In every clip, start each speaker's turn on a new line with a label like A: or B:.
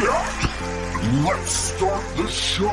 A: Let's start the show.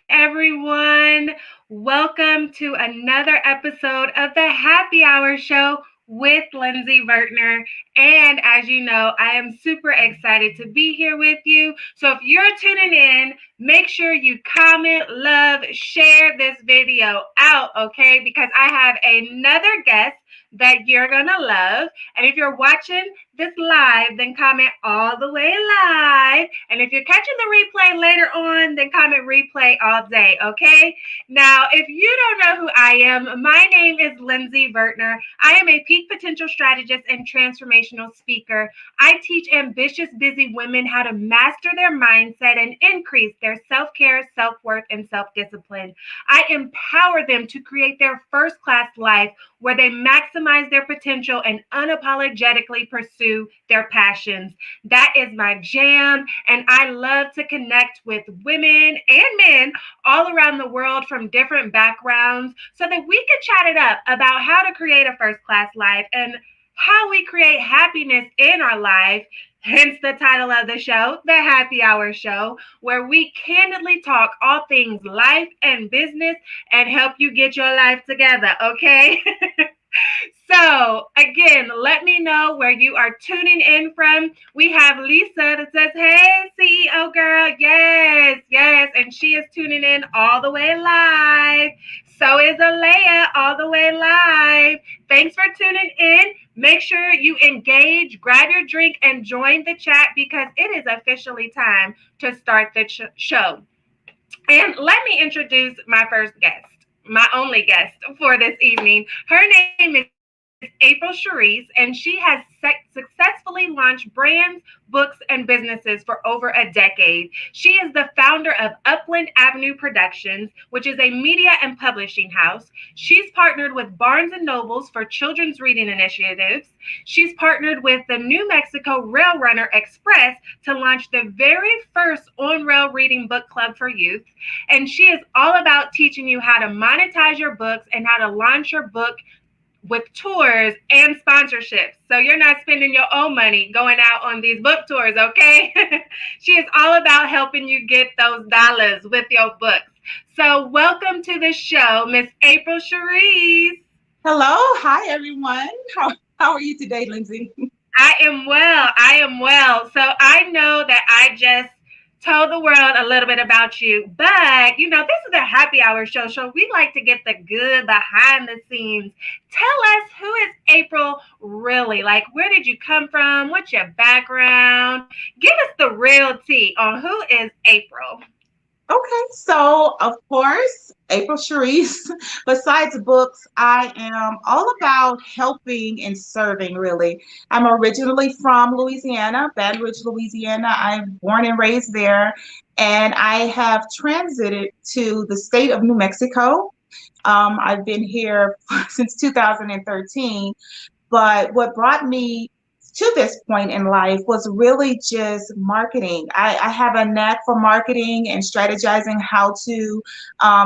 B: Everyone, welcome to another episode of the Happy Hour Show with Lindsey Vertner. And as you know, I am super excited to be here with you. So if you're tuning in, make sure you comment, love, share this video out, okay? Because I have another guest that you're gonna love. And if you're watching this live, then comment all the way live. And if you're catching the replay later on, then comment replay all day, okay? Now, if you don't know who I am, my name is Lindsey Vertner. I am a peak potential strategist and transformational speaker. I teach ambitious, busy women how to master their mindset and increase their self-care, self-worth, and self-discipline. I empower them to create their first-class life where they maximize their potential and unapologetically pursue their passions. That is my jam, and I love to connect with women and men all around the world from different backgrounds so that we can chat it up about how to create a first-class life and how we create happiness in our life. Hence the title of the show, The Happy Hour Show, where we candidly talk all things life and business and help you get your life together, okay? So, again, let me know where you are tuning in from. We have Lisa that says, hey, CEO girl, yes, and she is tuning in all the way live. So is Alea all the way live. Thanks for tuning in. Make sure you engage, grab your drink, and join the chat because it is officially time to start the show. And let me introduce my first guest, my only guest for this evening. Her name is April Sheris, and she has successfully launched brands, books, and businesses for over a decade. She is the founder of Upland Avenue Productions, which is a media and publishing house. She's partnered with Barnes & Nobles for children's reading initiatives. She's partnered with the New Mexico Rail Runner Express to launch the very first on-rail reading book club for youth. And she is all about teaching you how to monetize your books and how to launch your book with tours and sponsorships. So you're not spending your own money going out on these book tours, okay? She is all about helping you get those dollars with your books. So welcome to the show, Miss April Sheris.
C: Hello. Hi, everyone. How are you today, Lindsey?
B: I am well. So I know that I just told the world a little bit about you, but you know, this is a happy hour show, so we like to get the good behind the scenes. Tell us, who is April really? Like, where did you come from? What's your background? Give us the real tea on who is April.
C: Okay, so of course, April Sheris. Besides books, I am all about helping and serving, really. I'm originally from Louisiana, Baton Rouge, Louisiana. I'm born and raised there, and I have transited to the state of New Mexico. I've been here since 2013, but what brought me to this point in life was really just marketing. I have a knack for marketing and strategizing how to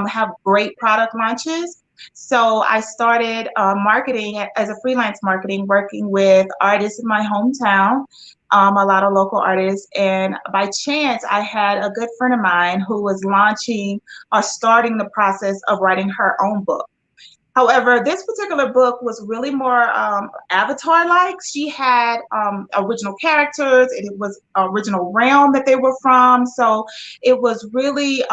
C: have great product launches. So I started marketing as a freelance marketing, working with artists in my hometown, a lot of local artists. And by chance, I had a good friend of mine who was launching or starting the process of writing her own book. However, this particular book was really more Avatar-like. She had original characters, and it was original realm that they were from. So it was really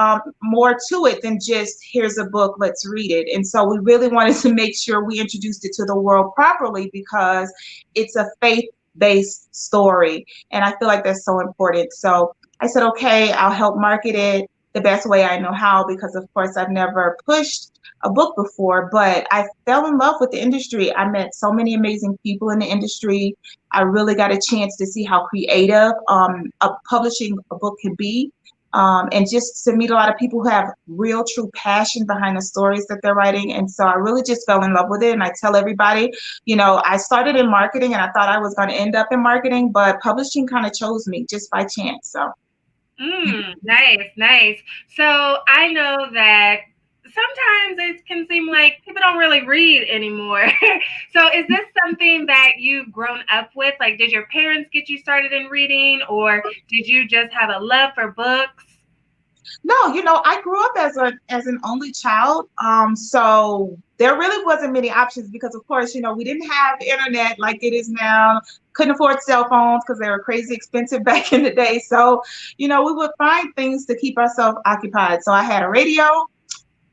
C: more to it than just, here's a book, let's read it. And so we really wanted to make sure we introduced it to the world properly because it's a faith based story. And I feel like that's so important. So I said, okay, I'll help market it the best way I know how, because of course I've never pushed a book before, but I fell in love with the industry. I met so many amazing people in the industry. I really got a chance to see how creative publishing a book can be. And just to meet a lot of people who have real, true passion behind the stories that they're writing. And so I really just fell in love with it. And I tell everybody, I started in marketing and I thought I was going to end up in marketing, but publishing kind of chose me just by chance. So.
B: Nice, nice. So I know that sometimes it can seem like people don't really read anymore. So is this something that you've grown up with? Like, did your parents get you started in reading, or did you just have a love for books?
C: No, I grew up as an only child. So there really wasn't many options because, of course, we didn't have internet like it is now. Couldn't afford cell phones because they were crazy expensive back in the day. So, we would find things to keep ourselves occupied. So I had a radio,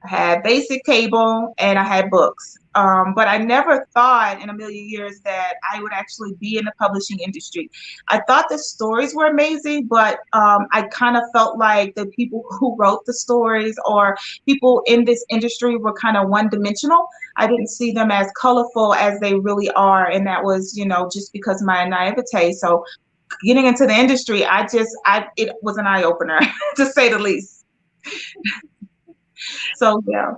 C: I had basic cable, and I had books. But I never thought in a million years that I would actually be in the publishing industry. I thought the stories were amazing, but I kind of felt like the people who wrote the stories or people in this industry were kind of one-dimensional. I didn't see them as colorful as they really are, and that was, just because of my naivete. So getting into the industry, it was an eye-opener, to say the least. So, yeah.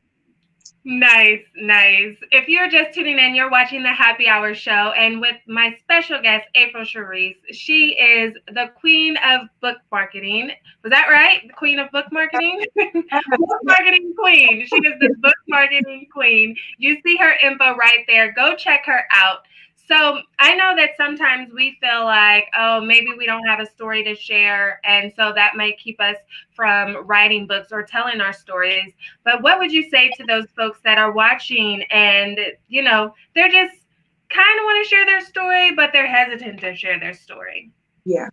B: Nice, nice. If you're just tuning in, you're watching the Happy Hour show, and with my special guest, April Sheris. She is the queen of book marketing. Was that right? The queen of book marketing? Book marketing queen. She is the book marketing queen. You see her info right there. Go check her out. So I know that sometimes we feel like, oh, maybe we don't have a story to share, and so that might keep us from writing books or telling our stories. But what would you say to those folks that are watching and, they're just kind of want to share their story, but they're hesitant to share their story?
C: Yeah.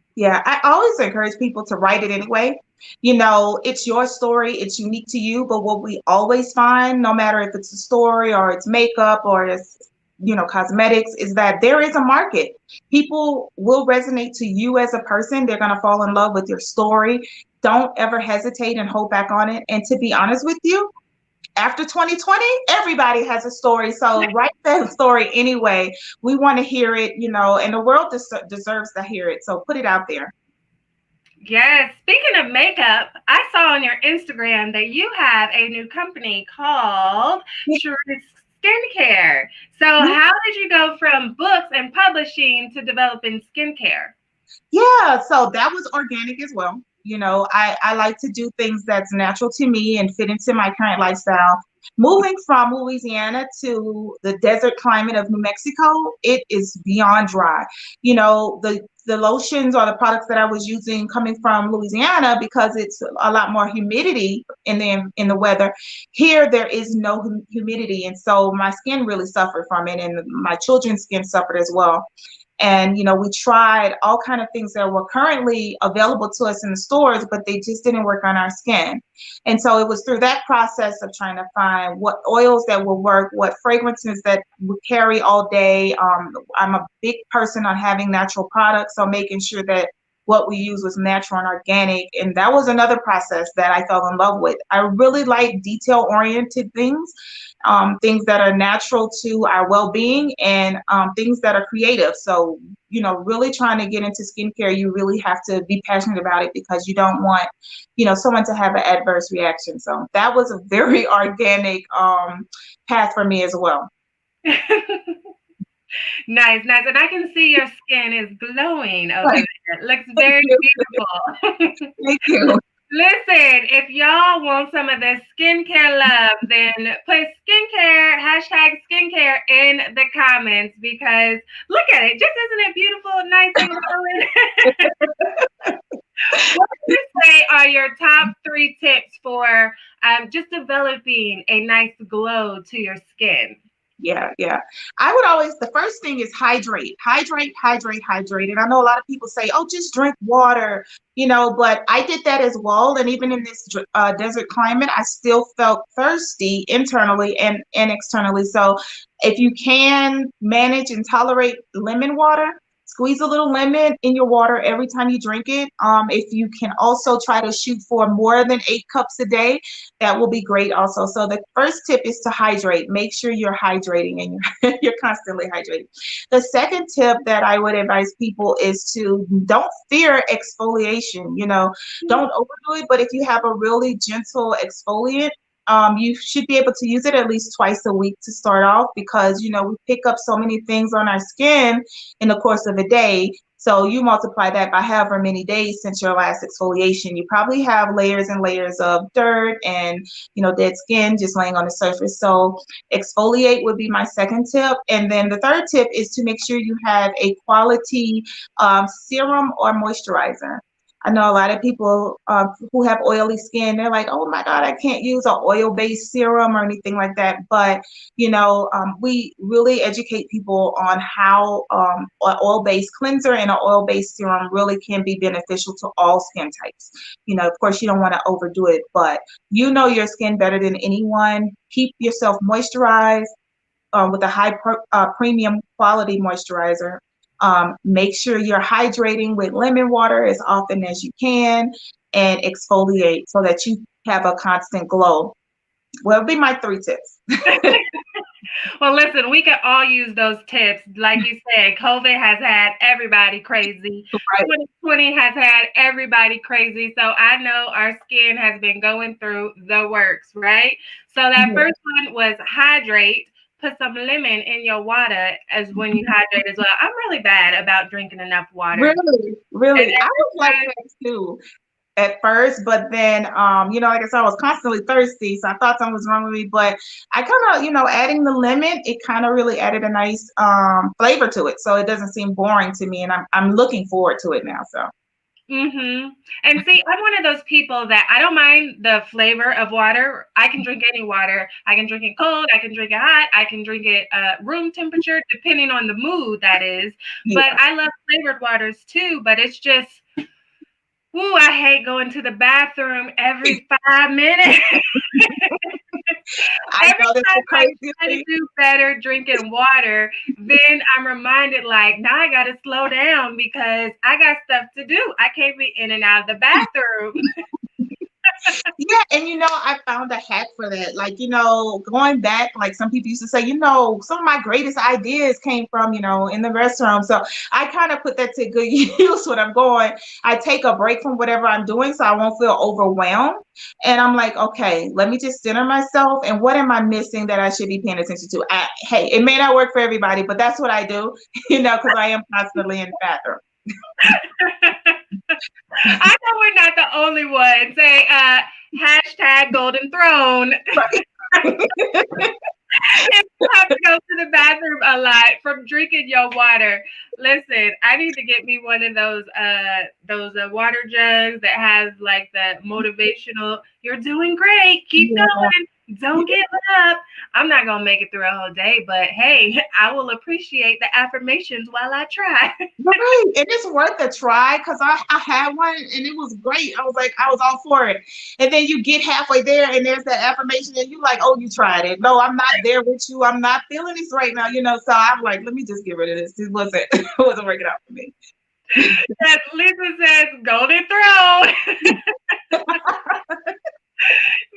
C: I always encourage people to write it anyway. It's your story, it's unique to you. But what we always find, no matter if it's a story or it's makeup or it's cosmetics, is that there is a market. People will resonate to you as a person. They're going to fall in love with your story. Don't ever hesitate and hold back on it. And to be honest with you, after 2020, everybody has a story. So write that story anyway. We want to hear it, and the world deserves to hear it. So put it out there.
B: Yes. Speaking of makeup, I saw on your Instagram that you have a new company called Sheris Skincare. So how did you go from books and publishing to developing skincare?
C: Yeah, so that was organic as well. I like to do things that's natural to me and fit into my current lifestyle. Moving from Louisiana to the desert climate of New Mexico, it is beyond dry. The lotions or the products that I was using coming from Louisiana, because it's a lot more humidity in the weather. Here, there is no humidity, and so my skin really suffered from it, and my children's skin suffered as well. And, we tried all kind of things that were currently available to us in the stores, but they just didn't work on our skin. And so it was through that process of trying to find what oils that will work, what fragrances that would carry all day. I'm a big person on having natural products, so making sure that what we use was natural and organic. And that was another process that I fell in love with. I really like detail-oriented things, things that are natural to our well-being, and things that are creative. So, really trying to get into skincare, you really have to be passionate about it, because you don't want, someone to have an adverse reaction. So that was a very organic path for me as well.
B: Nice, nice. And I can see your skin is glowing over there. It looks very beautiful.
C: Thank you.
B: Listen, if y'all want some of this skincare love, then put #skincare in the comments, because look at it. Just isn't it beautiful, nice and glowing? What would you say are your top 3 tips for just developing a nice glow to your skin?
C: Yeah. The first thing is hydrate. And I know a lot of people say, oh, just drink water, but I did that as well. And even in this desert climate, I still felt thirsty internally and externally. So if you can manage and tolerate lemon water, Squeeze a little lemon in your water every time you drink it. If you can also try to shoot for more than 8 cups a day, that will be great also. So the first tip is to hydrate. Make sure you're hydrating and you're constantly hydrating. The second tip that I would advise people is to don't fear exfoliation. Don't overdo it, but if you have a really gentle exfoliant, you should be able to use it at least twice a week to start off because, we pick up so many things on our skin in the course of a day. So you multiply that by however many days since your last exfoliation, you probably have layers and layers of dirt and, dead skin just laying on the surface. So exfoliate would be my second tip. And then the third tip is to make sure you have a quality serum or moisturizer. I know a lot of people who have oily skin, they're like, oh my God, I can't use an oil-based serum or anything like that. But, we really educate people on how an oil-based cleanser and an oil-based serum really can be beneficial to all skin types. Of course, you don't want to overdo it, but you know your skin better than anyone. Keep yourself moisturized with a high premium quality moisturizer. Make sure you're hydrating with lemon water as often as you can and exfoliate so that you have a constant glow. Well, it'll be my 3 tips.
B: Well, listen, we can all use those tips. Like you said, COVID has had everybody crazy. Right. 2020 has had everybody crazy. So I know our skin has been going through the works, right? So that first one was hydrate. Put some lemon in your water as when you hydrate as well. I'm really bad about drinking enough water.
C: Really. I was like that too at first, but then, like I said, I was constantly thirsty, so I thought something was wrong with me. But I kind of, adding the lemon, it kind of really added a nice flavor to it, so it doesn't seem boring to me, and I'm looking forward to it now. So.
B: And see, I'm one of those people that I don't mind the flavor of water. I can drink any water. I can drink it cold. I can drink it hot. I can drink it room temperature, depending on the mood, that is. Yeah. But I love flavored waters too. But it's just, I hate going to the bathroom every 5 minutes. Every time I try to do better drinking water, then I'm reminded, like, now I got to slow down because I got stuff to do. I can't be in and out of the bathroom.
C: Yeah, and I found a hack for that. Like, going back, like some people used to say, some of my greatest ideas came from, in the restroom. So I kind of put that to good use when I'm going. I take a break from whatever I'm doing so I won't feel overwhelmed. And I'm like, okay, let me just center myself. And what am I missing that I should be paying attention to? Hey, it may not work for everybody, but that's what I do, because I am constantly in the bathroom.
B: I know we're not the only ones. Say hashtag golden throne. If you have to go to the bathroom a lot from drinking your water, listen, I need to get me one of those water jugs that has like the motivational, you're doing great, keep going, don't give up. I'm not going to make it through a whole day, but hey, I will appreciate the affirmations while I try.
C: Right. And it's worth a try because I had one and it was great. I was all for it. And then you get halfway there and there's that affirmation and you're like, oh, you tried it. No, I'm not there with you. I'm not feeling this right now. So I'm like, let me just get rid of this. It wasn't working out for me.
B: Yes, Lisa says, golden throne.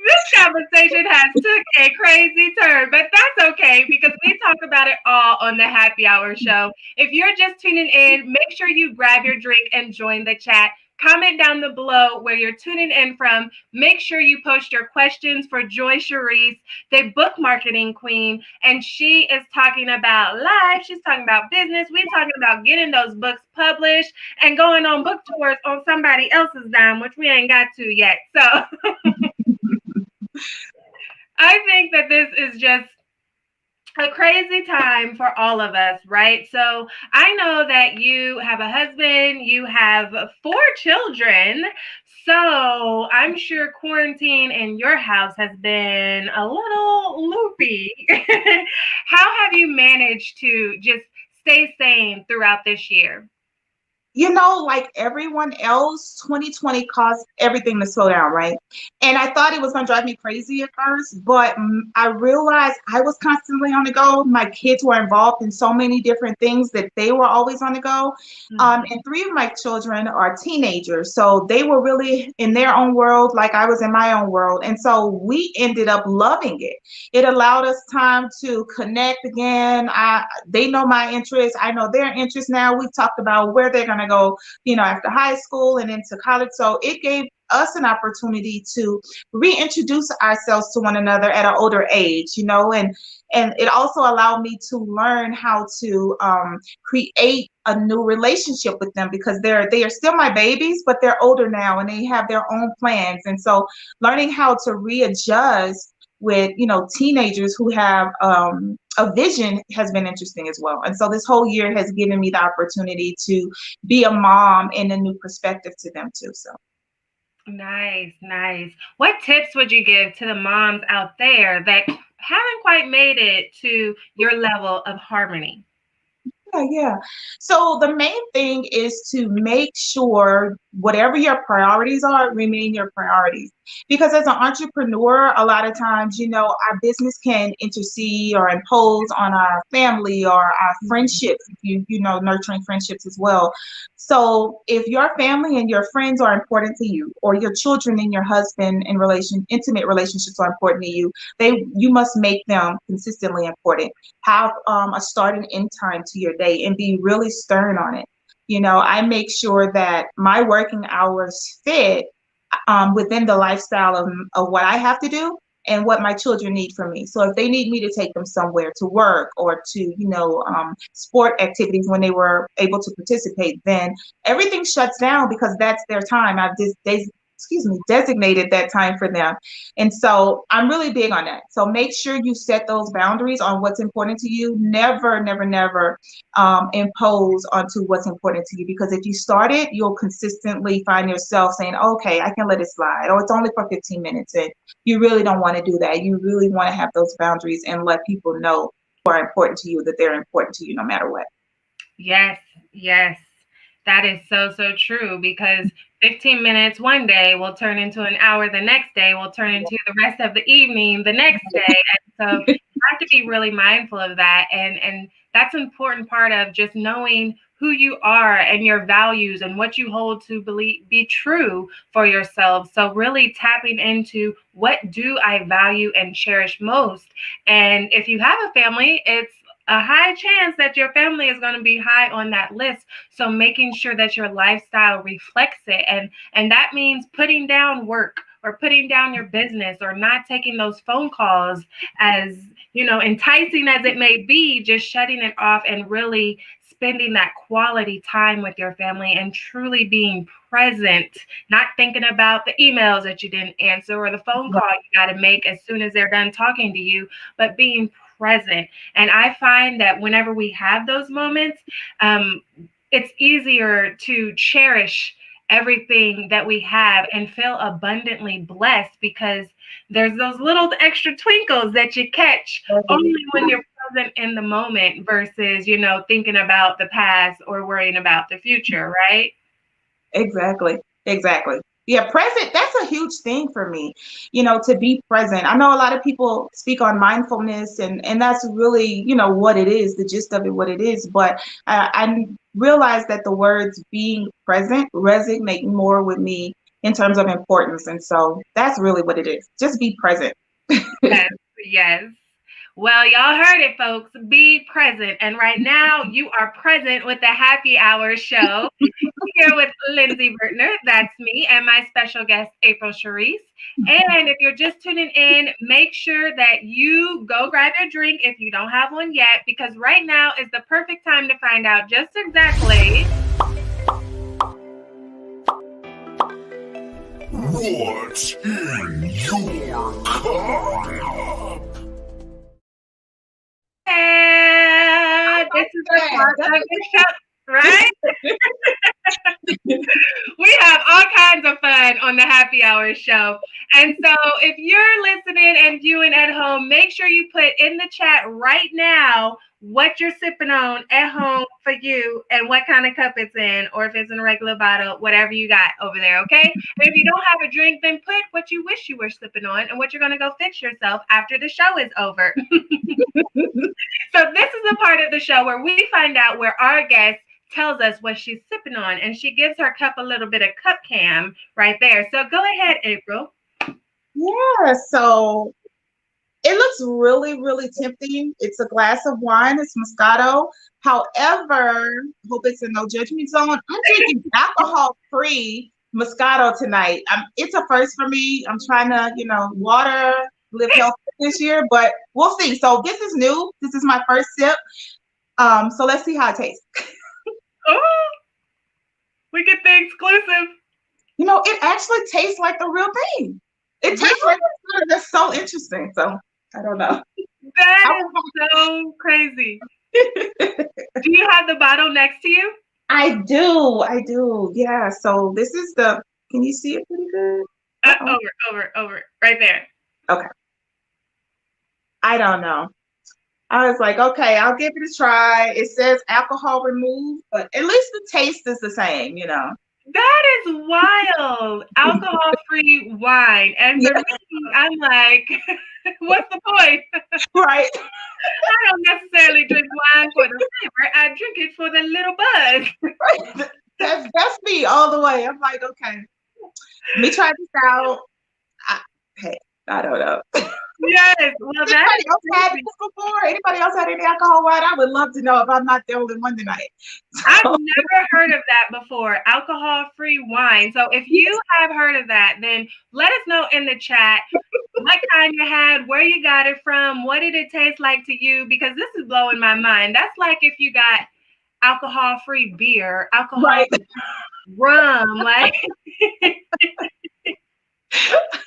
B: This conversation has took a crazy turn, but that's okay because we talk about it all on the Happy Hour Show. If you're just tuning in, make sure you grab your drink and join the chat. Comment down below where you're tuning in from. Make sure you post your questions for Joy Sheris, the book marketing queen. And she is talking about life. She's talking about business. We're talking about getting those books published and going on book tours on somebody else's dime, which we ain't got to yet. So I think that this is just a crazy time for all of us, right? So I know that you have a husband, you have 4 children. So I'm sure quarantine in your house has been a little loopy. How have you managed to just stay sane throughout this year?
C: like everyone else, 2020 caused everything to slow down, right? And I thought it was going to drive me crazy at first, but I realized I was constantly on the go. My kids were involved in so many different things that they were always on the go. And three of my children are teenagers, so they were really in their own world, like I was in my own world. And so we ended up loving it. It allowed us time to connect again. They know my interests. I know their interests now. We've talked about where they're going to go, after high school and into college. So it gave us an opportunity to reintroduce ourselves to one another at an older age, and it also allowed me to learn how to create a new relationship with them, because they are still my babies, but they're older now and they have their own plans. And so learning how to readjust with teenagers who have a vision has been interesting as well. And so this whole year has given me the opportunity to be a mom and a new perspective to them too. So
B: nice, nice. What tips would you give to the moms out there that haven't quite made it to your level of harmony?
C: Yeah. So the main thing is to make sure whatever your priorities are, remain your priorities. Because as an entrepreneur, a lot of times, our business can intercede or impose on our family or our friendships, if nurturing friendships as well. So if your family and your friends are important to you, or your children and your husband and intimate relationships are important to you, you must make them consistently important. Have a start and end time to your day and be really stern on it. I make sure that my working hours fit within the lifestyle of what I have to do and what my children need from me. So if they need me to take them somewhere to work or to, sport activities when they were able to participate, then everything shuts down because that's their time. Designated that time for them. And so I'm really big on that. So make sure you set those boundaries on what's important to you. Never, never, never impose onto what's important to you, because if you start it, you'll consistently find yourself saying, okay, I can let it slide, or it's only for 15 minutes. And you really don't want to do that. You really want to have those boundaries and let people know who are important to you, that they're important to you no matter what.
B: Yes, yes. That is so, so true, because 15 minutes one day will turn into an hour the next day, will turn into the rest of the evening the next day. And so you have to be really mindful of that. And that's an important part of just knowing who you are and your values and what you hold to be true for yourself. So really tapping into what do I value and cherish most. And if you have a family, it's a high chance that your family is going to be high on that list. So making sure that your lifestyle reflects it. And that means putting down work or putting down your business or not taking those phone calls, as, enticing as it may be, just shutting it off and really spending that quality time with your family and truly being present, not thinking about the emails that you didn't answer or the phone call you got to make as soon as they're done talking to you, but being present. And I find that whenever we have those moments, it's easier to cherish everything that we have and feel abundantly blessed, because there's those little extra twinkles that you catch only when you're present in the moment versus, thinking about the past or worrying about the future, right?
C: Exactly. Yeah, present, that's a huge thing for me, to be present. I know a lot of people speak on mindfulness, and that's really, what it is, the gist of it, what it is. But I realize that the words being present resonate more with me in terms of importance. And so that's really what it is. Just be present.
B: Yes, yes. Well, y'all heard it, folks. Be present. And right now, you are present with the Happy Hour show here with Lindsey Vertner. That's me, and my special guest, April Sheris. And if you're just tuning in, make sure that you go grab your drink if you don't have one yet, because right now is the perfect time to find out just exactly
A: what's in your cup.
B: This is the part of the show, right? We have all kinds of fun on the Happy Hour show. And so if you're listening and viewing at home, make sure you put in the chat right now what you're sipping on at home for you and what kind of cup it's in, or if it's in a regular bottle, whatever you got over there, okay? And if you don't have a drink, then put what you wish you were sipping on and what you're going to go fix yourself after the show is over. So this is a part of the show where we find out where our guest tells us what she's sipping on, and she gives her cup a little bit of cup cam right there. So go ahead, April.
C: Yeah, so it looks really, really tempting. It's a glass of wine. It's Moscato. However, hope it's in no judgment zone. I'm drinking alcohol-free Moscato tonight. It's a first for me. I'm trying to, water, live healthy this year, but we'll see. So this is new. This is my first sip. So let's see how it tastes.
B: Oh, we get the exclusive.
C: It actually tastes like the real thing. It tastes like that's so interesting. So I don't know.
B: That is so crazy. Do you have the bottle next to you?
C: I do. Yeah. So this is can you see it pretty good?
B: Over. Right there.
C: Okay. I don't know. I was like, okay, I'll give it a try. It says alcohol removed, but at least the taste is the same,
B: That is wild. Alcohol-free wine. And for me, I'm like, what's the point?
C: Right.
B: I don't necessarily drink wine for the flavor. I drink it for the little buzz.
C: Right. That's me all the way. I'm like, okay, let me try this out. I don't know.
B: Yes. Well,
C: anybody else had this before? Anybody else had any alcohol wine? I would love to know if I'm not the only one tonight.
B: I've never heard of that before. Alcohol-free wine. So if you have heard of that, then let us know in the chat what kind you had, where you got it from, what did it taste like to you? Because this is blowing my mind. That's like if you got alcohol-free beer, alcohol-free rum, like.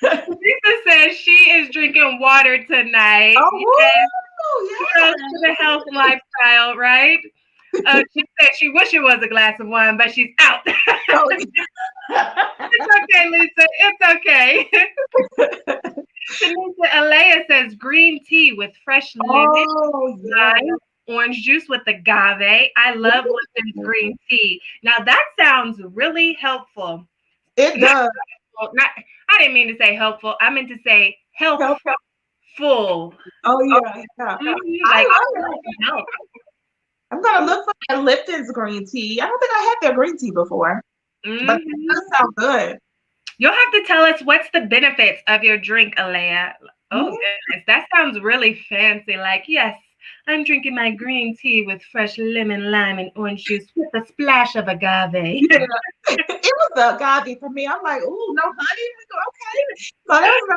B: Lisa says she is drinking water tonight.
C: Yeah.
B: To the health lifestyle, right? She said she wish it was a glass of wine, but she's out. It's okay, Lisa. It's okay. Tanisha Alea says green tea with fresh lemon, lime, orange juice with agave. I love Lipton's green tea. Now that sounds really helpful.
C: It does.
B: I didn't mean to say helpful. I meant to say healthful. Oh
C: yeah.
B: Mm-hmm.
C: I'm gonna look for that Lipton's green tea. I don't think I had their green tea before, but it does sound good.
B: You'll have to tell us what's the benefits of your drink, Alea. Oh goodness, that sounds really fancy. Like, yes, I'm drinking my green tea with fresh lemon, lime, and orange juice with a splash of agave.
C: Yeah. It was the agave for me. I'm like, ooh, no honey. Okay. So that was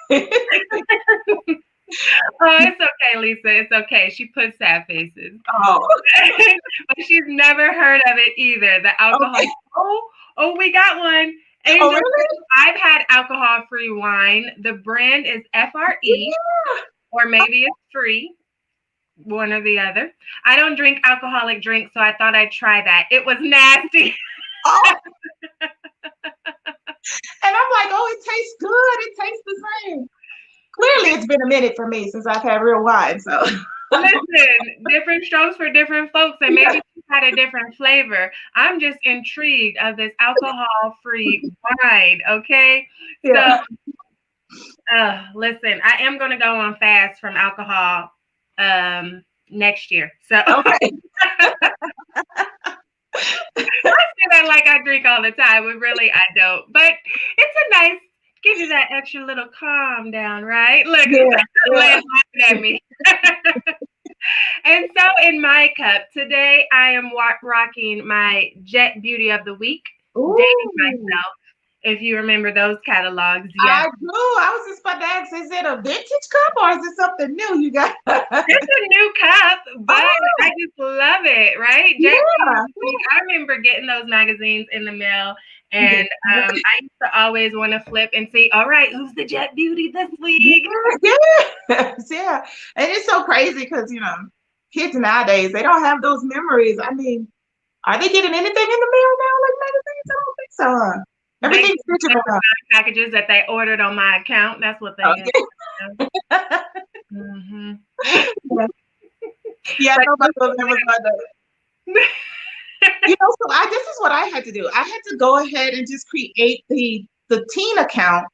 C: nice.
B: Oh, it's okay, Lisa. It's okay. She puts sad faces.
C: Oh.
B: But she's never heard of it either. The alcohol. Okay. Oh, we got one. Angel,
C: really?
B: I've had alcohol-free wine. The brand is FRE, or maybe it's free. One or the other. I don't drink alcoholic drinks, so I thought I'd try that. It was nasty.
C: Oh. And I'm like, oh, it tastes good. It tastes the same. Clearly, it's been a minute for me since I've had real wine. So
B: listen, different strokes for different folks, and maybe you had a different flavor. I'm just intrigued of this alcohol-free wine. Okay,
C: yeah.
B: So listen, I am going to go on fast from alcohol next year. So okay. I say that like I drink all the time, but really I don't. But it's a nice, give you that extra little calm down, right? Look, laughing at me. And so in my cup today, I am rocking my Jet Beauty of the Week, dating myself. If you remember those catalogs,
C: I do. I was just about to ask, is it a vintage cup or is it something new you got?
B: It's a new cup, but I just love it, right? I remember getting those magazines in the mail, and I used to always want to flip and see, all right, who's the Jet Beauty this week?
C: Yeah. And it's so crazy because, kids nowadays, they don't have those memories. I mean, are they getting anything in the mail now, like magazines? I don't think so.
B: They
C: Everything's digital now.
B: packages that they ordered on my account. That's what they
C: Okay.
B: get. Mm-hmm.
C: Yeah,
B: But
C: nobody will ever know that. So this is what I had to do. I had to go ahead and just create the teen account,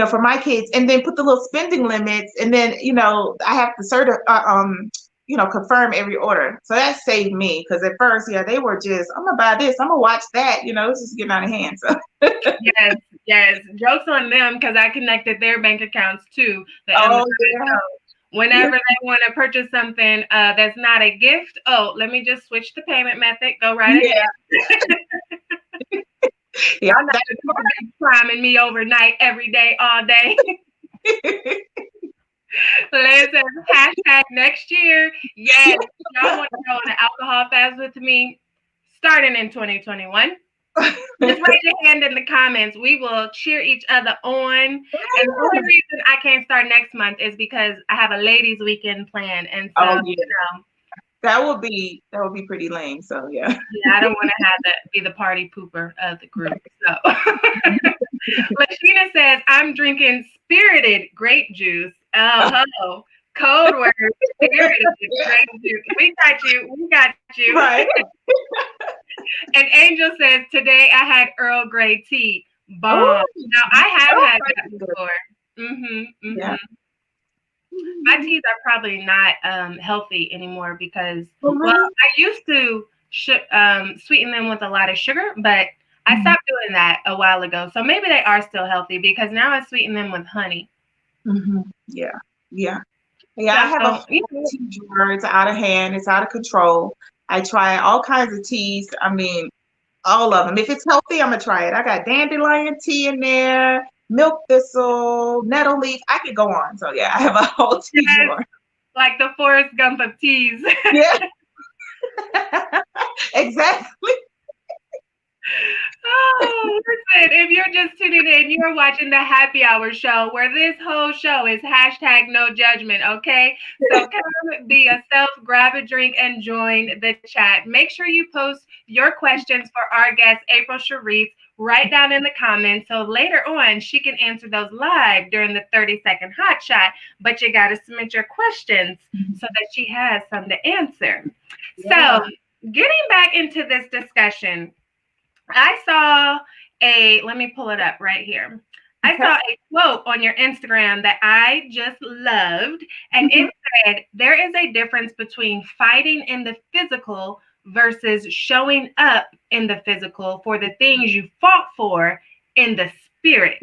C: for my kids, and then put the little spending limits, and then I have to confirm every order. So that saved me, because at first, they were just, I'm gonna buy this, I'm gonna watch that, it's just getting out of hand. So
B: yes. Jokes on them, because I connected their bank accounts too.
C: yeah.
B: Whenever they want to purchase something that's not a gift, let me just switch the payment method. Go right ahead.
C: Yeah,
B: I'm not priming me overnight every day, all day. Liz says, hashtag next year. Yes, y'all want to go on an alcohol fast with me, starting in 2021. Just raise your hand in the comments. We will cheer each other on. And the only reason I can't start next month is because I have a ladies' weekend planned, and so
C: that would be pretty lame. So yeah,
B: I don't want to have that be the party pooper of the group. So Lashina says, I'm drinking spirited grape juice. Oh, code word, spirited grape juice. We got you.
C: Right.
B: And Angel says, today I had Earl Grey tea. Bomb. Now I have had that before. Mm-hmm.
C: Yeah.
B: My teas are probably not healthy anymore because, I used to sweeten them with a lot of sugar, but I stopped doing that a while ago. So maybe they are still healthy, because now I sweeten them with honey.
C: Mm-hmm. Yeah. I have a tea drawer. It's out of hand. It's out of control. I try all kinds of teas. I mean, all of them. If it's healthy, I'm gonna try it. I got dandelion tea in there, milk thistle, nettle leaf. I could go on. So yeah, I have a whole tea drawer.
B: Like the Forrest Gump of teas.
C: Yeah. Exactly.
B: Oh, listen, if you're just tuning in, you're watching the Happy Hour show, where this whole show is hashtag no judgment, okay? So come be yourself, grab a drink, and join the chat. Make sure you post your questions for our guest, April Sheris, right down in the comments, so later on she can answer those live during the 30-second hot shot. But you got to submit your questions so that she has some to answer. Yeah. So getting back into this discussion, I saw let me pull it up right here. I saw a quote on your Instagram that I just loved, and it said, there is a difference between fighting in the physical versus showing up in the physical for the things you fought for in the spirit.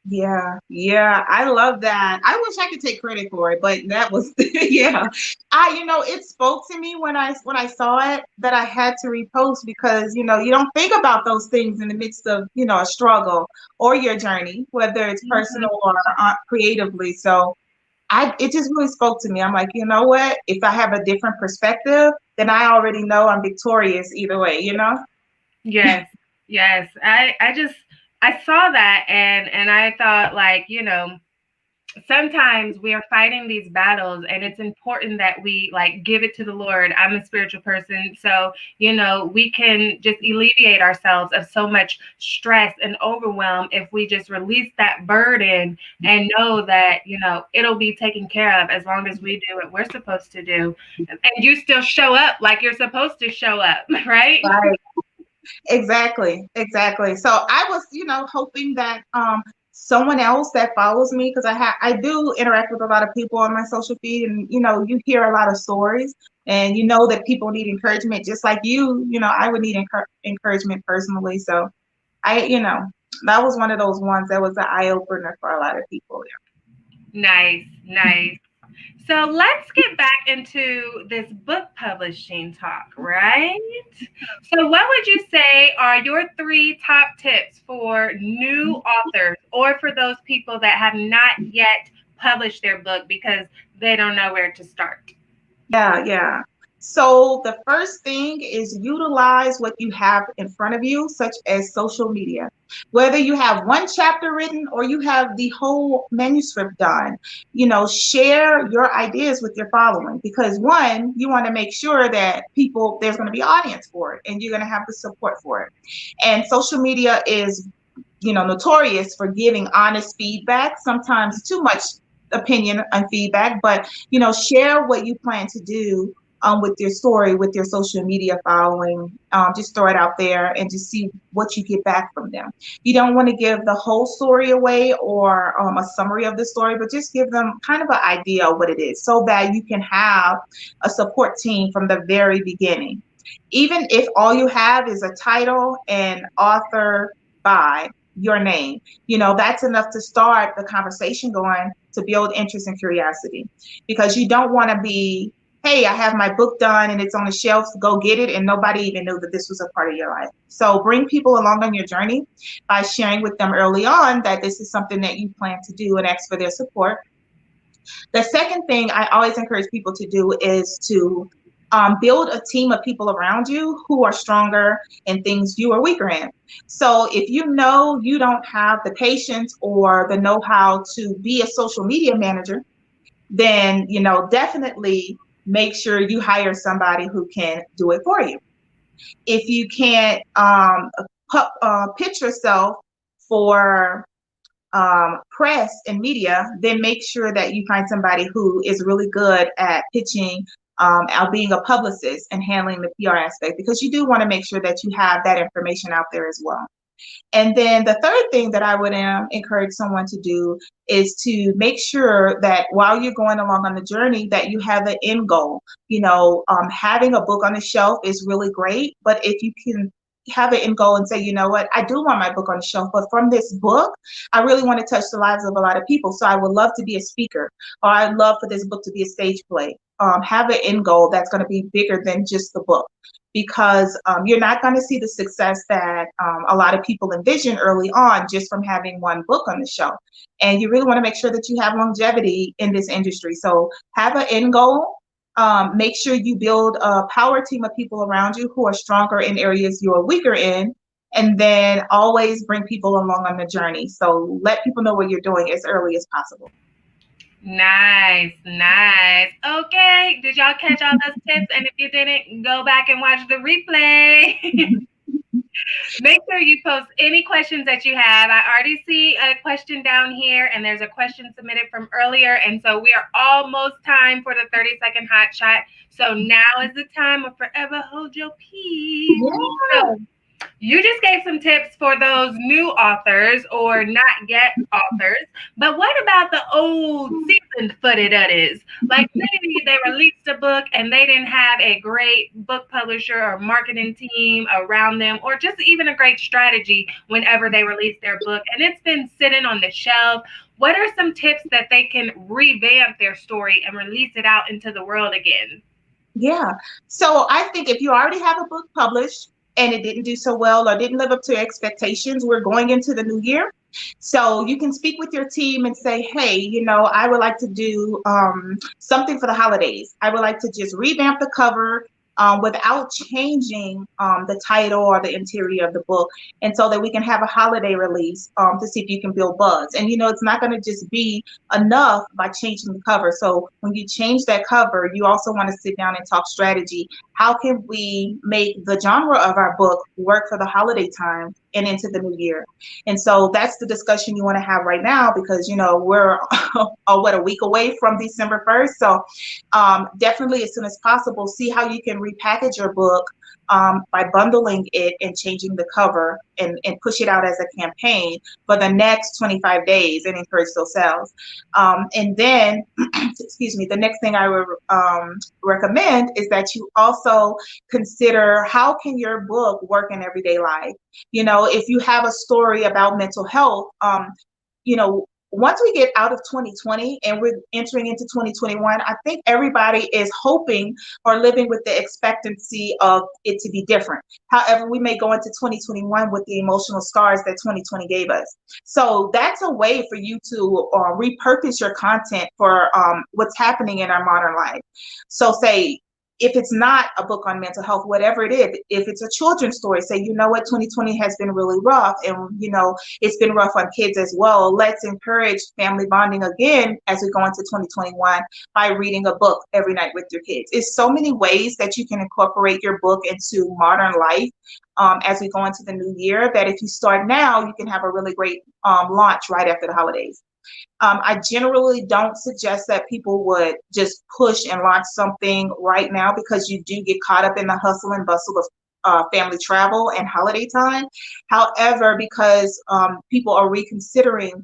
C: Yeah, I love that. I wish I could take credit for it, but that was it spoke to me when I saw it, that I had to repost, because you don't think about those things in the midst of a struggle or your journey, whether it's personal or creatively. So it just really spoke to me. I'm like, you know what? If I have a different perspective, then I already know I'm victorious either way.
B: Yes. I saw that and I thought, like, sometimes we are fighting these battles, and it's important that we give it to the Lord. I'm a spiritual person, so we can just alleviate ourselves of so much stress and overwhelm if we just release that burden and know that it'll be taken care of as long as we do what we're supposed to do, and you still show up like you're supposed to show up, right?
C: Exactly. So I was, hoping that someone else that follows me, because I do interact with a lot of people on my social feed, and you hear a lot of stories, and that people need encouragement, just like I would need encouragement personally. So that was one of those ones that was an eye opener for a lot of people.
B: Yeah. Nice. So let's get back into this book publishing talk, right? So what would you say are your 3 top tips for new authors, or for those people that have not yet published their book because they don't know where to start?
C: Yeah. So the first thing is utilize what you have in front of you, such as social media. Whether you have one chapter written or you have the whole manuscript done, share your ideas with your following, because one, you want to make sure that there's going to be audience for it and you're going to have the support for it. And social media is, notorious for giving honest feedback, sometimes too much opinion and feedback, but share what you plan to do with your story, with your social media following. Just throw it out there and just see what you get back from them. You don't want to give the whole story away or a summary of the story, but just give them kind of an idea of what it is so that you can have a support team from the very beginning. Even if all you have is a title and author by your name, that's enough to start the conversation going, to build interest and curiosity, because you don't want to be, hey, I have my book done and it's on the shelf, go get it, and nobody even knew that this was a part of your life. So bring people along on your journey by sharing with them early on that this is something that you plan to do and ask for their support. The second thing I always encourage people to do is to build a team of people around you who are stronger in things you are weaker in. So if you know you don't have the patience or the know-how to be a social media manager, then definitely make sure you hire somebody who can do it for you. If you can't pitch yourself for press and media, then make sure that you find somebody who is really good at pitching, at being a publicist and handling the PR aspect, because you do want to make sure that you have that information out there as well. And then the third thing that I would encourage someone to do is to make sure that while you're going along on the journey, that you have an end goal. Having a book on the shelf is really great, but if you can have an end goal and say, you know what, I do want my book on the shelf, but from this book, I really want to touch the lives of a lot of people. So I would love to be a speaker, or I'd love for this book to be a stage play. Have an end goal that's going to be bigger than just the book, because you're not going to see the success that a lot of people envision early on just from having one book on the shelf. And you really want to make sure that you have longevity in this industry. So have an end goal. Make sure you build a power team of people around you who are stronger in areas you are weaker in, and then always bring people along on the journey. So let people know what you're doing as early as possible.
B: Nice. Okay, did y'all catch all those tips? And if you didn't, go back and watch the replay. Make sure you post any questions that you have. I already see a question down here, and there's a question submitted from earlier. And so we are almost time for the 30-second hot shot. So now is the time of forever hold your peace.
C: Yeah.
B: So you just gave some tips for those new authors or not yet authors, but what about the old seasoned footed udders? Like maybe they released a book and they didn't have a great book publisher or marketing team around them, or just even a great strategy whenever they release their book and it's been sitting on the shelf. What are some tips that they can revamp their story and release it out into the world again?
C: Yeah. So I think if you already have a book published and it didn't do so well or didn't live up to expectations, we're going into the new year. So you can speak with your team and say, hey, I would like to do something for the holidays. I would like to just revamp the cover without changing the title or the interior of the book, and so that we can have a holiday release to see if you can build buzz. And it's not going to just be enough by changing the cover. So when you change that cover, you also want to sit down and talk strategy. How can we make the genre of our book work for the holiday time and into the new year? And so that's the discussion you want to have right now, because we're a week away from December 1st. So definitely as soon as possible, see how you can repackage your book by bundling it and changing the cover and push it out as a campaign for the next 25 days and encourage those sales. And then, excuse me, the next thing I would recommend is that you also consider how can your book work in everyday life. If you have a story about mental health, once we get out of 2020 and we're entering into 2021, I think everybody is hoping or living with the expectancy of it to be different. However, we may go into 2021 with the emotional scars that 2020 gave us. So that's a way for you to repurpose your content for what's happening in our modern life. So say, if it's not a book on mental health, whatever it is, if it's a children's story, say, you know what, 2020 has been really rough, and it's been rough on kids as well. Let's encourage family bonding again as we go into 2021 by reading a book every night with your kids. It's so many ways that you can incorporate your book into modern life as we go into the new year, that if you start now, you can have a really great launch right after the holidays. I generally don't suggest that people would just push and launch something right now, because you do get caught up in the hustle and bustle of family travel and holiday time. However, because people are reconsidering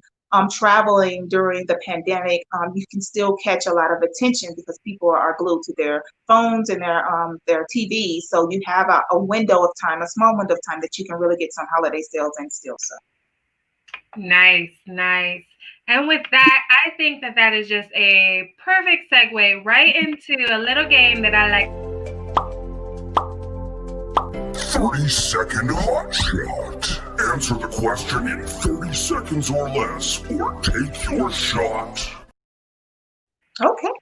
C: traveling during the pandemic, you can still catch a lot of attention because people are glued to their phones and their TVs. So you have a window of time, a small window of time, that you can really get some holiday sales and steal some.
B: Nice, nice. And with that, I think that is just a perfect segue right into a little game that I like.
A: 30-second hot shot. Answer the question in 30 seconds or less, or take your shot.
C: Okay.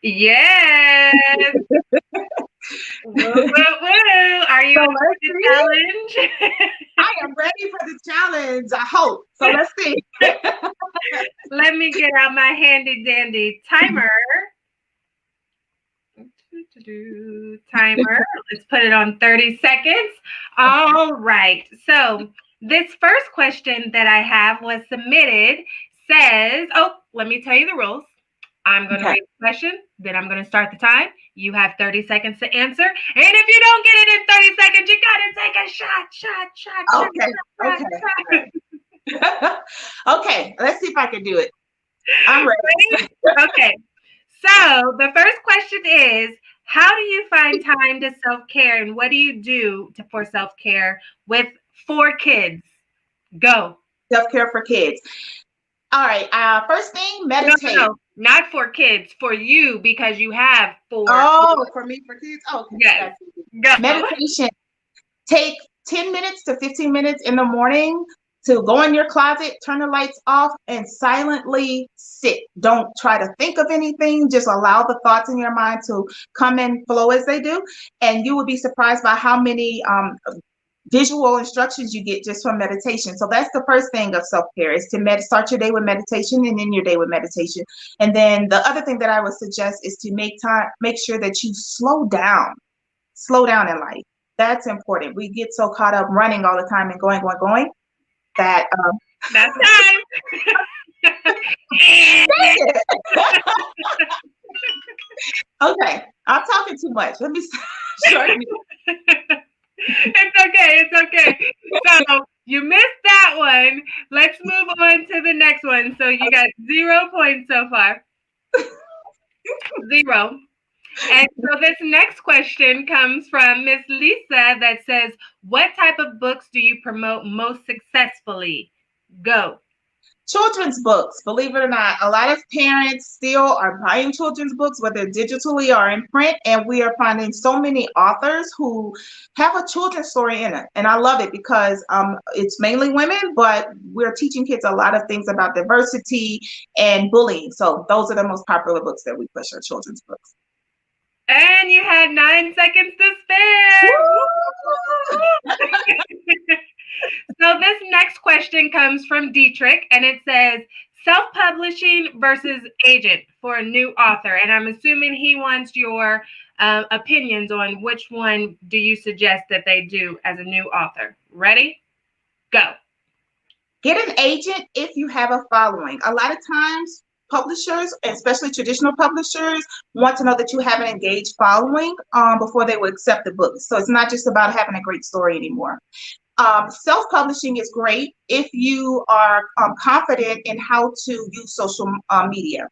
B: Yes. Woo, woo, woo. Are you ready for the challenge?
C: I am ready for the challenge. I hope. So let's see.
B: Let me get out my handy dandy timer. Timer. Let's put it on 30 seconds. All right. So this first question that I have was submitted says, let me tell you the rules. I'm going to read the question, then I'm going to start the time. You have 30 seconds to answer. And if you don't get it in 30 seconds, you got to take a shot.
C: Okay, let's see if I can do it. I'm ready.
B: Okay. So the first question is, how do you find time to self-care, and what do you do for self-care with 4 kids? Go.
C: Self-care for kids. All right. First thing, meditate.
B: No, not for kids, for you, because you have 4.
C: Oh, for me, for kids? Okay.
B: Yes. Go.
C: Meditation. Take 10 minutes to 15 minutes in the morning to go in your closet, turn the lights off, and silently sit. Don't try to think of anything. Just allow the thoughts in your mind to come and flow as they do. And you will be surprised by how many visual instructions you get just from meditation. So that's the first thing of self-care, is to start your day with meditation, and end your day with meditation. And then the other thing that I would suggest is to make sure that you slow down in life. That's important. We get so caught up running all the time and going that
B: that's time.
C: Okay, I'm talking too much. Let me shorten it.
B: It's okay. So you missed that one. Let's move on to the next one. So you got 0 points so far. 0. And so this next question comes from Miss Lisa that says, what type of books do you promote most successfully? Go.
C: Children's books, believe it or not. A lot of parents still are buying children's books, whether digitally or in print, and we are finding so many authors who have a children's story in it. And I love it because it's mainly women, but we're teaching kids a lot of things about diversity and bullying. So those are the most popular books that we push, are children's books.
B: And you had 9 seconds to spare. So this next question comes from Dietrich, and it says, self-publishing versus agent for a new author. And I'm assuming he wants your opinions on which one do you suggest that they do as a new author. Ready? Go.
C: Get an agent if you have a following. A lot of times, publishers, especially traditional publishers, want to know that you have an engaged following before they will accept the book. So it's not just about having a great story anymore. Self-publishing is great if you are confident in how to use social media.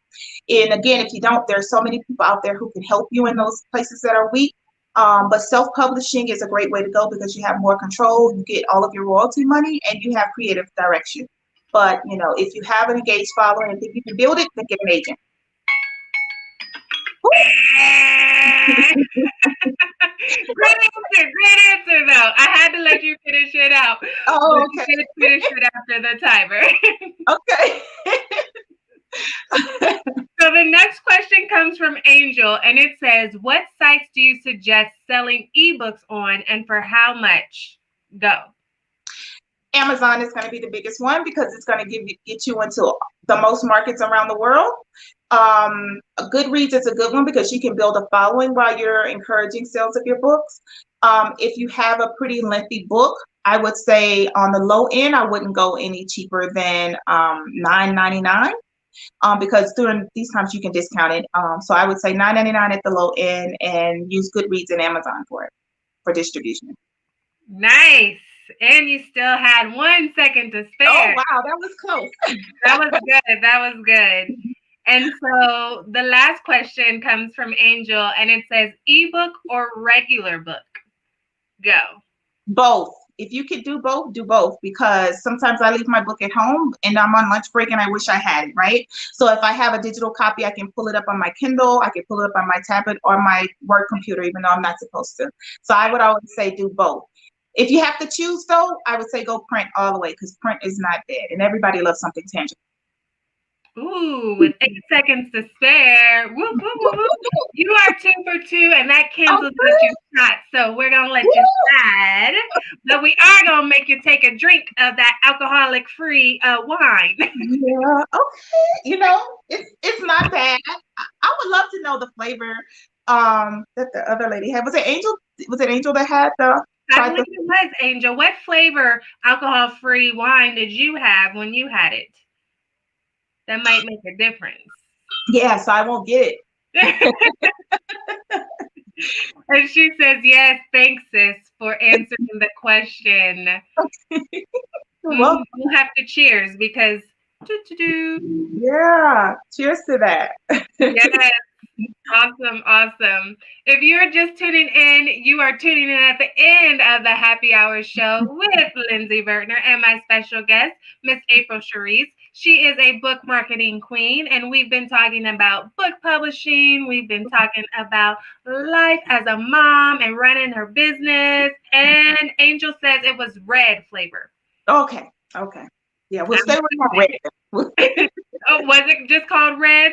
C: And again, if you don't, there are so many people out there who can help you in those places that are weak. But self-publishing is a great way to go because you have more control, you get all of your royalty money, and you have creative direction. But, if you have an engaged following and think you can build it, then get an agent.
B: Great answer though. I had to let you finish it out.
C: Oh, okay.
B: You did finish it after the timer.
C: Okay.
B: So the next question comes from Angel, and it says, what sites do you suggest selling ebooks on and for how much? Go.
C: Amazon is going to be the biggest one because it's going to get you into the most markets around the world. Goodreads is a good one because you can build a following while you're encouraging sales of your books. If you have a pretty lengthy book, I would say on the low end, I wouldn't go any cheaper than $9.99 because during these times you can discount it. So I would say $9.99 at the low end and use Goodreads and Amazon for it, for distribution.
B: Nice. And you still had 1 second to spare.
C: Oh, wow. That was close.
B: That was good. That was good. And so the last question comes from Angel, and it says, ebook or regular book? Go.
C: Both. If you could do both, because sometimes I leave my book at home and I'm on lunch break and I wish I had it, right? So if I have a digital copy, I can pull it up on my Kindle, I can pull it up on my tablet or my work computer, even though I'm not supposed to. So I would always say do both. If you have to choose, though, I would say go print all the way because print is not dead and everybody loves something tangible.
B: Ooh, with 8 seconds to spare. Whoop, whoop, whoop, whoop. You are 2 for 2, and that cancels out your shot. So we're going to let you slide. But we are going to make you take a drink of that alcoholic-free wine.
C: Yeah, okay. You know, it's not bad. I would love to know the flavor that the other lady had. Was it Angel? Was it Angel that had the...
B: I believe it was Angel. What flavor alcohol-free wine did you have when you had it? That might make a difference.
C: Yeah, so I won't get it.
B: And she says, yes, thanks, sis, for answering the question.
C: Well,
B: we'll have to cheers because
C: yeah, cheers to that.
B: Yes. Awesome. If you're just tuning in, you are tuning in at the end of the Happy Hour show with Lindsey Vertner and my special guest, Miss April Sheris. She is a book marketing queen, and we've been talking about book publishing. We've been talking about life as a mom and running her business. And Angel says it was red flavor.
C: Okay. Yeah, we'll stay with red.
B: Oh, was it just called red?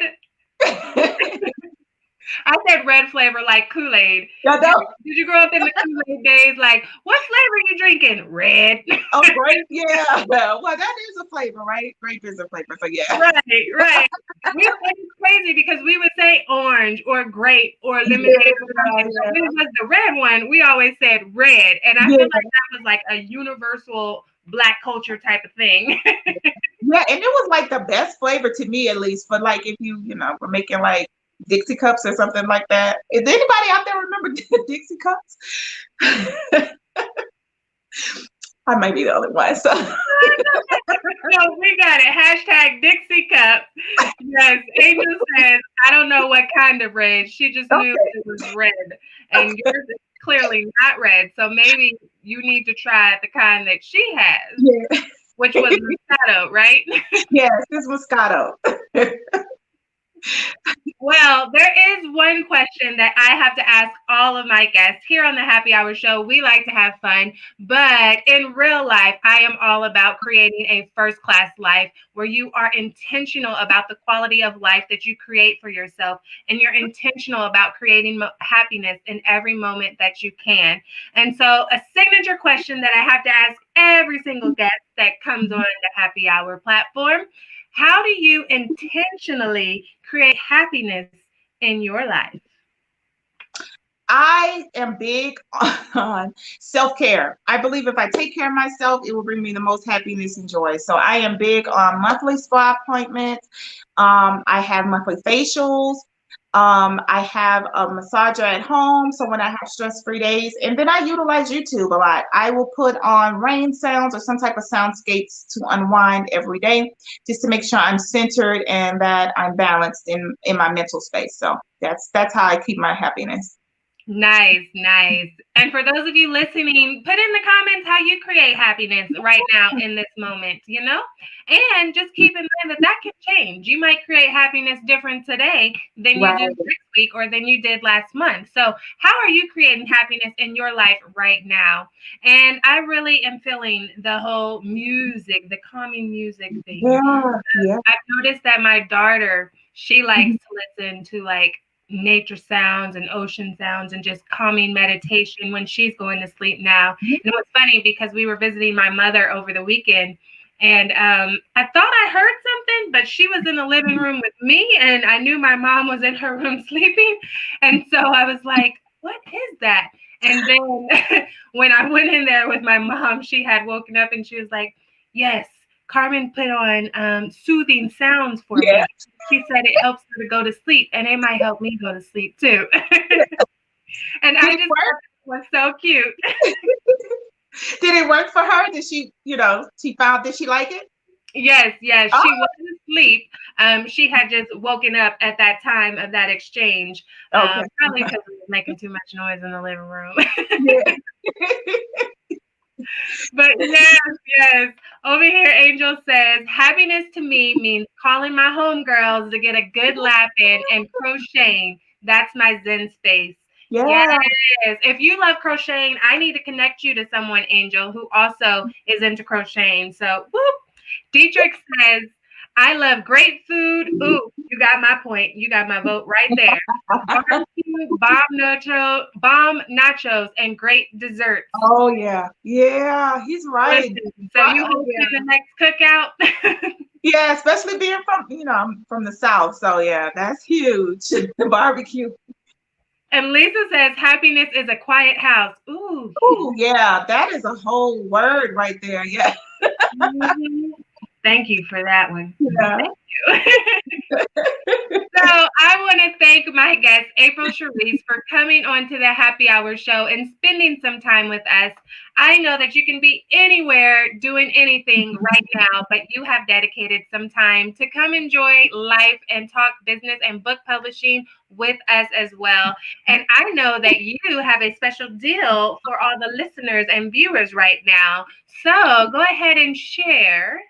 B: I said red flavor like Kool-Aid.
C: No.
B: Did you grow up in the Kool-Aid days? Like, what flavor are you drinking? Red.
C: Oh, grape, yeah. Well, that is a flavor, right? Grape is a flavor, so yeah.
B: Right. It's crazy because we would say orange or grape or lemonade.
C: Yeah.
B: When it was the red one, we always said red. And I feel like that was like a universal Black culture type of thing.
C: Yeah, and it was like the best flavor to me, at least. But like, if you were making like Dixie cups or something like that. Is anybody out there remember Dixie cups? I might be the only one. So
B: we got it. Hashtag Dixie cup. Yes, Angel says, I don't know what kind of red. She just knew it was red. And yours is clearly not red. So maybe you need to try the kind that she has, which was Moscato, right?
C: Yes, it's Moscato.
B: Well, there is one question that I have to ask all of my guests here on the Happy Hour show. We like to have fun, but in real life, I am all about creating a first-class life where you are intentional about the quality of life that you create for yourself, and you're intentional about creating happiness in every moment that you can. And so a signature question that I have to ask every single guest that comes on the Happy Hour platform: how do you intentionally create happiness in your life?
C: I am big on self-care. I believe if I take care of myself, it will bring me the most happiness and joy. So I am big on monthly spa appointments. I have monthly facials. I have a massager at home, so when I have stress-free days, and then I utilize YouTube a lot. I will put on rain sounds or some type of soundscapes to unwind every day, just to make sure I'm centered and that I'm balanced in my mental space. So that's how I keep my happiness.
B: Nice. And for those of you listening, put in the comments how you create happiness right now in this moment, and just keep in mind that can change. You might create happiness different today than you do next week or than you did last month. So how are you creating happiness in your life right now? And I really am feeling the whole music, the calming music thing.
C: Yeah.
B: I've noticed that my daughter, she likes to listen to like nature sounds and ocean sounds and just calming meditation when she's going to sleep now. And it was funny because we were visiting my mother over the weekend, and I thought I heard something, but she was in the living room with me, and I knew my mom was in her room sleeping. And so I was like, what is that? And then when I went in there with my mom, she had woken up and she was like, yes, Carmen put on soothing sounds for me. She said it helps her to go to sleep, and it might help me go to sleep too. And I just thought it was so cute.
C: Did it work for her? Did she, she found, did she like it?
B: Yes. She wasn't asleep. She had just woken up at that time of that exchange. Probably because we were making too much noise in the living room. But yes. Over here, Angel says, happiness to me means calling my homegirls to get a good lap in and crocheting. That's my Zen space. Yes. If you love crocheting, I need to connect you to someone, Angel, who also is into crocheting. So, whoop. Dietrich says, I love great food. Ooh, you got my point. You got my vote right there. Barbecue, bomb nachos, and great desserts.
C: Oh, yeah. Yeah, he's right.
B: Listen, so you hosting the next cookout?
C: Yeah, especially being from, I'm from the South. So, yeah, that's huge. The barbecue.
B: And Lisa says, happiness is a quiet house. Ooh.
C: Ooh, yeah, that is a whole word right there. Yeah.
B: Mm-hmm. Thank you for that one.
C: Yeah.
B: Thank you. So I want to thank my guest, April Sheris, for coming on to the Happy Hour show and spending some time with us. I know that you can be anywhere doing anything right now, but you have dedicated some time to come enjoy life and talk business and book publishing with us as well. And I know that you have a special deal for all the listeners and viewers right now. So go ahead and share.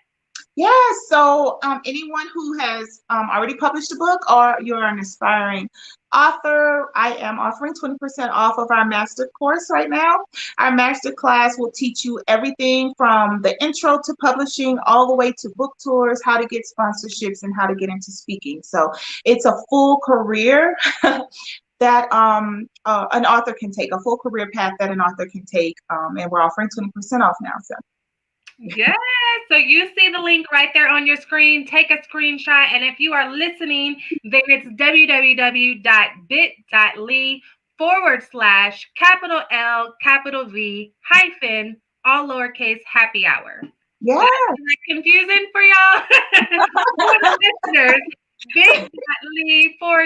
C: Yeah, so anyone who has already published a book or you're an aspiring author, I am offering 20% off of our master course right now. Our master class will teach you everything from the intro to publishing all the way to book tours, how to get sponsorships, and how to get into speaking. So it's a full career that an author can take, a full career path that an author can take, and we're offering 20% off now. So.
B: Yes. So you see the link right there on your screen. Take a screenshot. And if you are listening, then it's www.bit.ly/L V all lowercase happy hour.
C: Yeah.
B: Is that confusing for y'all? Listeners, bit.ly/LV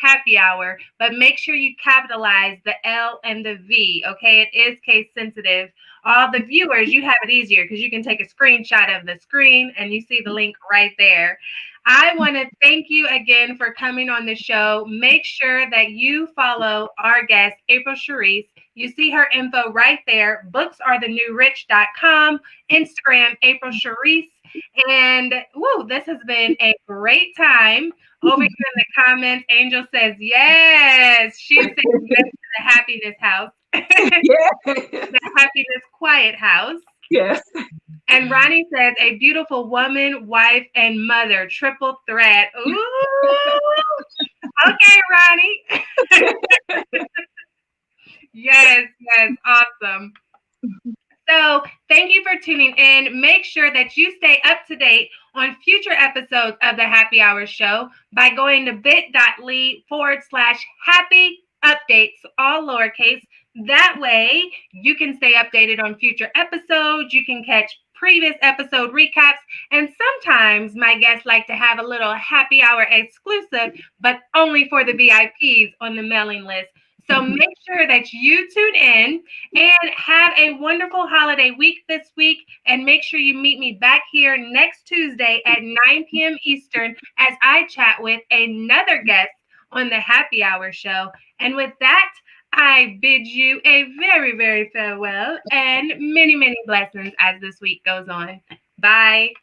B: happy hour, but make sure you capitalize the L and the V. Okay, it is case sensitive. All the viewers, you have it easier because you can take a screenshot of the screen and you see the link right there. I want to thank you again for coming on the show. Make sure that you follow our guest, April Sheris. You see her info right there. Booksarethenewrich.com, Instagram, April Sheris. And this has been a great time. Over here in the comments, Angel says, yes. She says yes to the happiness house. The happiness quiet house.
C: Yes.
B: And Ronnie says, a beautiful woman, wife, and mother, triple threat. Ooh. Okay, Ronnie. Yes, awesome. So thank you for tuning in. Make sure that you stay up to date on future episodes of the Happy Hour show by going to bit.ly/happy updates, all lowercase. That way you can stay updated on future episodes. You can catch previous episode recaps. And sometimes my guests like to have a little happy hour exclusive, but only for the VIPs on the mailing list. So make sure that you tune in and have a wonderful holiday week this week. And make sure you meet me back here next Tuesday at 9 p.m. Eastern as I chat with another guest on the Happy Hour show. And with that, I bid you a very, very farewell and many, many blessings as this week goes on. Bye.